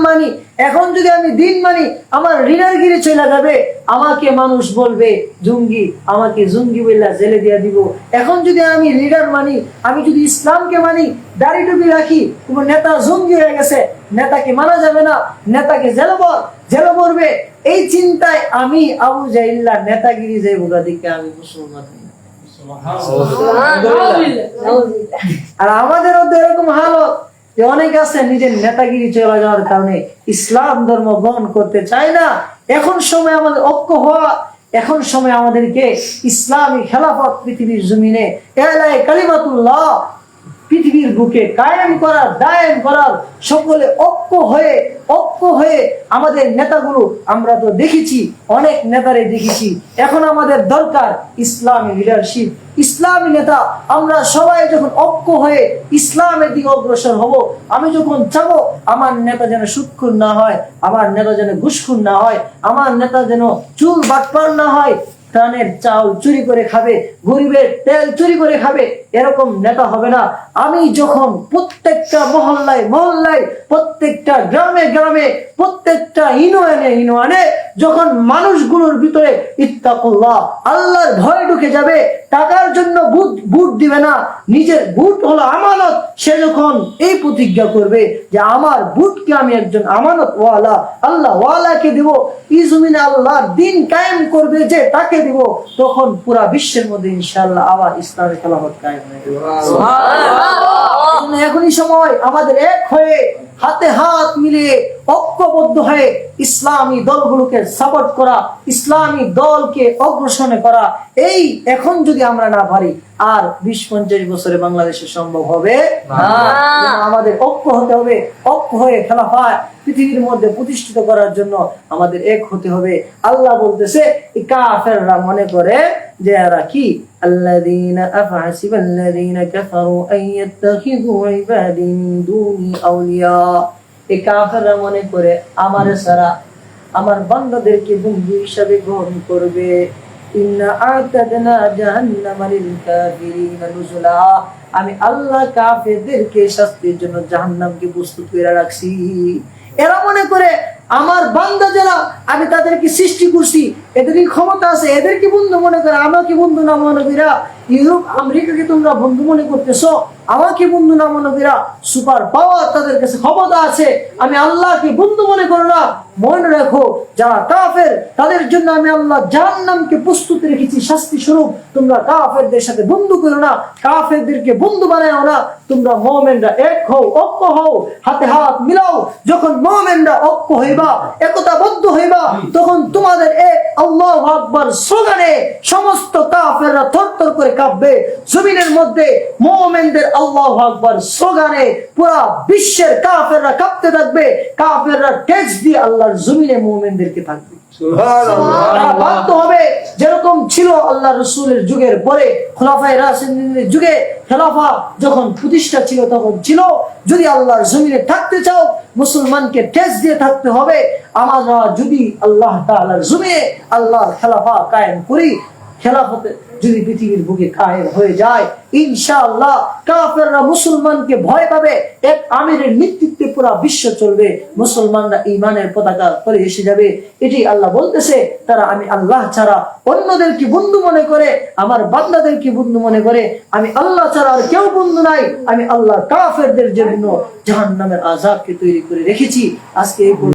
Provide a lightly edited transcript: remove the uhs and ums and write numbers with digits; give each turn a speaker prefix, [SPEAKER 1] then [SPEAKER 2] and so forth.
[SPEAKER 1] মানি, এখন যদি আমি দিন মানি, আমার রিনারগিরি চলে যাবে, আমাকে মানুষ বলবে জঙ্গি, আমাকে জঙ্গি বললা জেলে দিয়ে দিব। এখন যদি আমি লিডার মানি, আমি যদি ইসলামকে মানি, দাড়ি টুপি রাখি, কোন নেতা জঙ্গি হয়ে গেছে, নেতাকে মানা যাবে না, নেতাকে জেলে পড়বে। এই চিন্তায় আমি আবু জাহিল্লা নেতাগিরি যাইব গাদিকে আমি মুসলমান। আর আমাদের মধ্যে এরকম হালত যে অনেক আছে নিজের নেতাগিরি চলে যাওয়ার কারণে ইসলাম ধর্ম গ্রহণ করতে চায় না। এখন সময় আমাদের ঐক্য হওয়া, এখন সময় আমাদেরকে ইসলামী খেলাফত পৃথিবীর জমিনে এলায়ে কালিমাতুল্লাহ পৃথিবীর বুকে কায়েম করার, দায়েম করার, সকলে ঐক্য হয়ে আমাদের নেতাগুলো, আমরা তো দেখেছি অনেক নেতারে দেখেছি, এখন আমাদের দরকার ইসলামী লিডারশিপ, ইসলামী নেতা। আমরা সবাই যখন ঐক্য হয়ে ইসলামের দিকে অগ্রসর হব, আমি যখন চাবো আমার নেতা যেন সুদখোর না হয়, আমার নেতা যেন ঘুষখোর না হয়, আমার নেতা যেন চুল বাটপার না হয়, ত্রাণের চাউল চুরি করে খাবে, গরিবের তেল চুরি করে খাবে, এরকম নেতা হবে না। আমি যখন প্রত্যেকটা মহল্লায়, প্রত্যেকটা গ্রামে, প্রত্যেকটা ইউনিয়নে যখন মানুষগুলোর ভিতরে ইত্তাকুল্লাহ, আল্লাহর ভয় ঢুকে যাবে, টাকার জন্য বুট দিবে না, নিজের বুট হলো আমানত, সে যখন এই প্রতিজ্ঞা করবে যে আমার বুটকে আমি একজন আমানত ওয়ালা, আল্লাহ ওয়ালাকে দিব, এই জমিনে আল্লাহর দিন কায়েম করবে যে তাকে দিব, তখন পুরা বিশ্বের মধ্যে ইনশাআল্লাহ আবার ইসলামের খেলাফত কায়েম হয়ে যাবে। এখনই সময় আমাদের এক হয়ে, হাতে হাত মিলিয়ে, ঐক্যবদ্ধ হয়ে ইসলামী দলগুলোকে সাপোর্ট করা, ইসলামী দলকে অগ্রসর করা। এই এখন যদি আমরা না পারি, আর 20-50 বছরে বাংলাদেশে সম্ভব হবে না। আমাদের ঐক্য হতে হবে, ঐক্য হয়ে খেলাফত পৃথিবীর মধ্যে প্রতিষ্ঠিত করার জন্য আমাদের এক হতে হবে। আল্লাহ বলতেছে কাফেররা মনে করে যে এরা কি, আল্লাযীনা আফহাসিবাল্লাযীনা কাফারু আইয়াত্তাখিযু ইবাদি মিন দুনি আউলিয়া। এই কাফেররা মনে করে আমার ছাড়া আমার বান্দাদেরকে বন্ধু হিসাবে গ্রহণ করবে। ইন্না আ'তাদনা জাহান্নামা লিল কাফিরিনা নুজুলা। আমি আল্লাহ কাফেরদেরকে শাস্তির জন্য জাহান্নামকে প্রস্তুত করে রাখছি। এরা মনে করে আমার বান্দা যারা, আমি তাদেরকে সৃষ্টি করছি, এদেরই ক্ষমতা আছে, এদেরকে বন্ধু মনে করে, আমাকে বন্ধু না মনে করা। ইউরোপ আমেরিকাকে তোমরা বন্ধু মনে করতেছো, আমাকে বন্ধু না মনে করা। সুপার পাওয়ার তাদের কাছে ক্ষমতা আছে, আমি আল্লাহকে বন্ধু মনে করো না। মনে রাখো, যারা কাফের তাদের জন্য আমি আল্লাহ জাহান্নামকে প্রস্তুত রেখেছি শাস্তি স্বরূপ। তোমরা কাফেরদের সাথে বন্ধু করো না, কাফেরদেরকে বন্ধু বানাও না। তোমরা মুমিনরা এক হও, ঐক্য হও, হাতে হাত মিলাও। যখন মুমিনরা ঐক্য হইবা, একতাবদ্ধ হইবা, তখন তোমাদের এক আল্লাহু আকবার স্লোগানে সমস্ত কাফেররা থরথর করে কাঁপবে। জমিনের মধ্যে মুমিনদের আল্লাহু আকবার স্লোগানে পুরা বিশ্বের কাফেররা কাঁপতে থাকবে। কাফেররা টেক্সট দিয়ে আল্লাহর জমিনে মুমিনদেরকে থাকবে। বাধ্য হবে, যেরকম ছিল আল্লাহ রসুলের যুগের পরে, খোলাফায়ে রাশিদিনের যুগে খেলাফা যখন প্রতিষ্ঠা ছিল তখন ছিল, যদি আল্লাহর জমিনে থাকতে চাও মুসলমানকে টেক্সট দিয়ে থাকতে হবে। আমরা যদি আল্লাহ তাআলার জমিনে আল্লাহর খেলাফা কায়েম করি, খেলাফতে যদি পৃথিবীর বুকে কায়েম হয়ে যায়, ইনশাআল্লাহ কাফেররা মুসলমানকে ভয় পাবে। এক আমিরের নেতৃত্বে পুরো বিশ্ব চলবে, মুসলমানরা ঈমানের পতাকা করে এসে যাবে। এটি আল্লাহ বলতেছে, তারা আমি আল্লাহ ছাড়া অন্যদেরকে বন্ধু মনে করে, আমার বান্দাদেরকে বন্ধু মনে করে। আমি আল্লাহ ছাড়া আর কেউ বন্ধু নাই। আমি আল্লাহ কাফেরদের জন্য জাহান্নামের আযাবকে তৈরি করে রেখেছি। আজকে